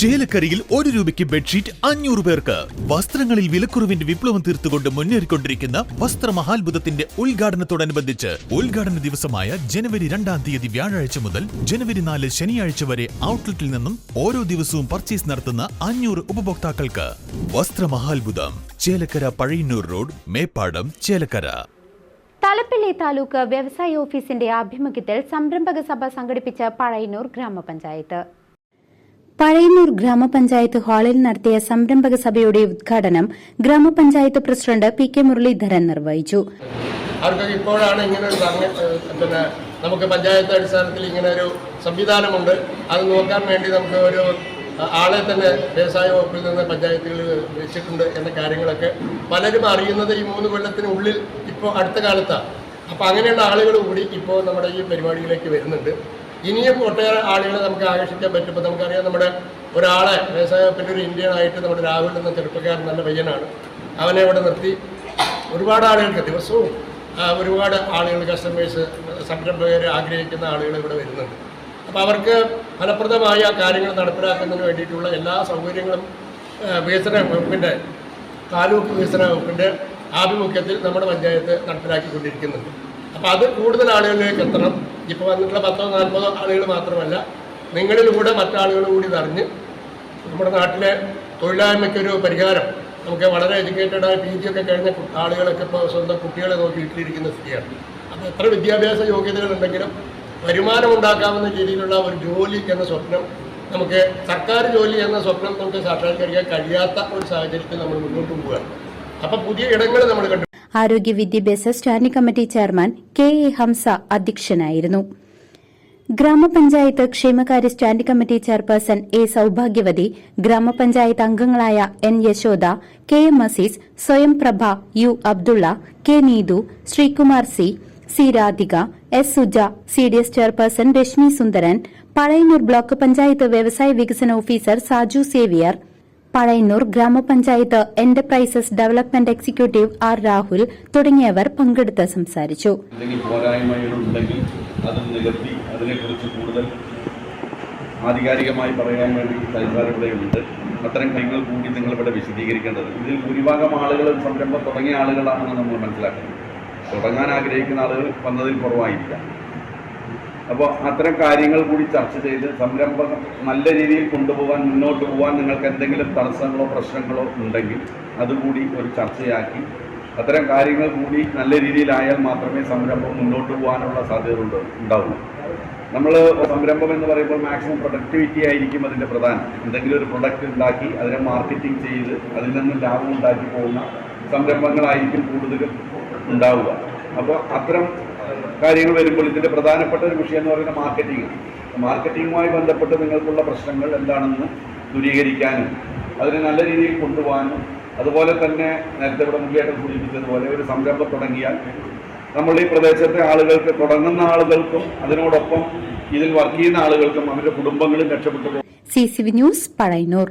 ചേലക്കരയിൽ ₹1 ബെഡ്ഷീറ്റ് 500 പേർക്ക്. വസ്ത്രങ്ങളിൽ വിലക്കുറവിന്റെ വിപ്ലവം തീർത്തുകൊണ്ട് മുന്നേറിക്കൊണ്ടിരിക്കുന്ന വസ്ത്രമഹാത്ഭുതത്തിന്റെ ഉദ്ഘാടനത്തോടനുബന്ധിച്ച് ഉദ്ഘാടന ദിവസമായ ജനുവരി 2-ാം തീയതി വ്യാഴാഴ്ച മുതൽ ജനുവരി 4 ശനിയാഴ്ച വരെ ഔട്ട്ലെറ്റിൽ നിന്നും ഓരോ ദിവസവും പർച്ചേസ് നടത്തുന്ന 500 ഉപഭോക്താക്കൾക്ക് വസ്ത്രമഹാത്ഭുതം. ചേലക്കര പഴയന്നൂർ റോഡ്, മേപ്പാടം, ചേലക്കര. തലപ്പള്ളി താലൂക്ക് വ്യവസായ ഓഫീസിന്റെ ആഭിമുഖ്യത്തിൽ സംരംഭക സഭ സംഘടിപ്പിച്ച പഴയന്നൂർ ഗ്രാമപഞ്ചായത്ത്. പഴയന്നൂർ ഗ്രാമപഞ്ചായത്ത് ഹാളിൽ നടത്തിയ സംരംഭക സഭയുടെ ഉദ്ഘാടനം ഗ്രാമപഞ്ചായത്ത് പ്രസിഡന്റ് പി കെ മുരളീധരൻ നിർവഹിച്ചു. അവർക്ക് ഇപ്പോഴാണ് ഇങ്ങനെ നമുക്ക് പഞ്ചായത്ത് അടിസ്ഥാനത്തിൽ ഇങ്ങനെ ഒരു സംവിധാനമുണ്ട്. അത് നോക്കാൻ വേണ്ടി നമുക്ക് ഒരു ആളെ തന്നെ വ്യവസായ വകുപ്പിൽ നിന്ന് പഞ്ചായത്തുകൾ വെച്ചിട്ടുണ്ട് എന്ന കാര്യങ്ങളൊക്കെ പലരും അറിയുന്നത് ഈ 3 കൊല്ലത്തിനുള്ളിൽ ഇപ്പോൾ അടുത്ത കാലത്താണ്. അപ്പോൾ അങ്ങനെയുള്ള ആളുകൾ കൂടി ഇപ്പോൾ നമ്മുടെ ഈ പരിപാടിയിലേക്ക് വരുന്നുണ്ട്. ഇനിയും ഒട്ടേറെ ആളുകളെ നമുക്ക് ആകർഷിക്കാൻ പറ്റുമ്പോൾ നമുക്കറിയാം, നമ്മുടെ ഒരാളെ വ്യവസായ വകുപ്പിൻ്റെ ഒരു ഇന്ത്യൻ ആയിട്ട് നമ്മുടെ രാഹുൽ എന്ന ചെറുപ്പക്കാരൻ നല്ല പയ്യനാണ്. അവനെ ഇവിടെ നിർത്തി ഒരുപാട് ആളുകൾക്ക് ദിവസവും ഒരുപാട് ആളുകൾ, കസ്റ്റമേഴ്സ്, സംരംഭകർ, ആഗ്രഹിക്കുന്ന ആളുകൾ ഇവിടെ വരുന്നുണ്ട്. അപ്പോൾ അവർക്ക് ഫലപ്രദമായ കാര്യങ്ങൾ നടപ്പിലാക്കുന്നതിന് വേണ്ടിയിട്ടുള്ള എല്ലാ സൗകര്യങ്ങളും വികസന വകുപ്പിൻ്റെ, താലൂക്ക് വികസന വകുപ്പിൻ്റെ ആഭിമുഖ്യത്തിൽ നമ്മുടെ പഞ്ചായത്ത് നടപ്പിലാക്കിക്കൊണ്ടിരിക്കുന്നുണ്ട്. അപ്പോൾ അത് കൂടുതൽ ആളുകളിലേക്ക് എത്തണം. ഇപ്പോൾ വന്നിട്ടുള്ള 10-40 ആളുകൾ മാത്രമല്ല, നിങ്ങളിലൂടെ മറ്റാളുകൾ കൂടി ഇതറിഞ്ഞ് നമ്മുടെ നാട്ടിലെ തൊഴിലായ്മയ്ക്കൊരു പരിഹാരം, നമുക്ക് വളരെ എഡ്യൂക്കേറ്റഡായ PG ഒക്കെ കഴിഞ്ഞ ആളുകളൊക്കെ ഇപ്പോൾ സ്വന്തം കുട്ടികളെ നോക്കി വീട്ടിലിരിക്കുന്ന സ്ഥിതിയാണ്. അപ്പോൾ എത്ര വിദ്യാഭ്യാസ യോഗ്യതകളുണ്ടെങ്കിലും വരുമാനം ഉണ്ടാക്കാവുന്ന രീതിയിലുള്ള ഒരു ജോലി എന്ന സ്വപ്നം, നമുക്ക് സർക്കാർ ജോലി എന്ന സ്വപ്നം നമുക്ക് സാക്ഷാത്കരിക്കാൻ കഴിയാത്ത ഒരു സാഹചര്യത്തിൽ നമ്മൾ മുന്നോട്ട് പോവുകയാണ്. അപ്പോൾ പുതിയ ഇടങ്ങൾ നമ്മൾ കണ്ടു. ആരോഗ്യ വിദ്യാഭ്യാസ standing committee chairman KA Hamsa അധ്യക്ഷനായിരുന്നു. ഗ്രാമപഞ്ചായത്ത് ക്ഷേമകാര്യ standing committee chairperson A Saubhagyavathi, ഗ്രാമപഞ്ചായത്ത് അംഗങ്ങളായ N Yashoda, KM Azeez, Swayamprabha, U Abdulla, K Neethu, Sreekumar C Radhika, S Suja, CDS chairperson Reshmi Sundaran, Pazhayannur block panchayat വ്യവസായ വികസന ഓഫീസർ സാജു സേവിയർ, പഴയന്നൂർ ഗ്രാമപഞ്ചായത്ത് enterprises development executive R Rahul തുടങ്ങിയവർ പങ്കെടുത്ത് സംസാരിച്ചു. അത് നികത്തി അതിനെക്കുറിച്ച് കൂടുതൽ ആധികാരികമായി പറയാൻ വേണ്ടി ഇവിടെയുണ്ട്. അത്തരം കാര്യങ്ങൾ കൂടി നിങ്ങളിവിടെ വിശദീകരിക്കേണ്ടത്. ഇതിൽ ഭൂരിഭാഗം ആളുകൾ സംരംഭം തുടങ്ങിയ ആളുകളാണെന്ന് നമ്മൾ മനസ്സിലാക്കുന്നത്. തുടങ്ങാൻ ആഗ്രഹിക്കുന്ന ആളുകൾ വന്നതിൽ കുറവായിരിക്കാം. അപ്പോൾ അത്തരം കാര്യങ്ങൾ കൂടി ചർച്ച ചെയ്ത് സംരംഭം നല്ല രീതിയിൽ കൊണ്ടുപോകാൻ, മുന്നോട്ട് പോകാൻ നിങ്ങൾക്ക് എന്തെങ്കിലും തടസ്സങ്ങളോ പ്രശ്നങ്ങളോ ഉണ്ടെങ്കിൽ അതുകൂടി ഒരു ചർച്ചയാക്കി അത്തരം കാര്യങ്ങൾ കൂടി നല്ല രീതിയിലായാൽ മാത്രമേ സംരംഭം മുന്നോട്ട് പോകാനുള്ള സാധ്യത ഉണ്ടാവുള്ളൂ. നമ്മൾ സംരംഭം എന്ന് പറയുമ്പോൾ മാക്സിമം പ്രൊഡക്ടിവിറ്റി ആയിരിക്കും അതിൻ്റെ പ്രധാനം. എന്തെങ്കിലും ഒരു പ്രൊഡക്റ്റ് ഉണ്ടാക്കി അതിനെ മാർക്കറ്റിംഗ് ചെയ്ത് അതിൽ നിന്ന് ലാഭം ഉണ്ടാക്കി പോകുന്ന സംരംഭങ്ങളായിരിക്കും കൂടുതലും ഉണ്ടാവുക. അപ്പോൾ അത്തരം കാര്യങ്ങൾ വരുമ്പോൾ ഇതിൻ്റെ പ്രധാനപ്പെട്ട ഒരു വിഷയം എന്ന് പറയുന്നത് മാർക്കറ്റിങ്ങുമായി ബന്ധപ്പെട്ട് നിങ്ങൾക്കുള്ള പ്രശ്നങ്ങൾ എന്താണെന്ന് ദൂരീകരിക്കാനും അതിനെ നല്ല രീതിയിൽ കൊണ്ടുപോകാനും, അതുപോലെ തന്നെ നേരത്തെ ഇവിടെ മുഖ്യമായിട്ട് സൂചിപ്പിച്ചതുപോലെ ഒരു സംരംഭം തുടങ്ങിയാൽ നമ്മൾ ഈ പ്രദേശത്തെ ആളുകൾക്ക്, തുടങ്ങുന്ന ആളുകൾക്കും അതിനോടൊപ്പം ഇതിൽ വർക്ക് ചെയ്യുന്ന ആളുകൾക്കും അവരുടെ കുടുംബങ്ങളും രക്ഷപ്പെട്ടു പോകും. CCV news, Pazhayannur.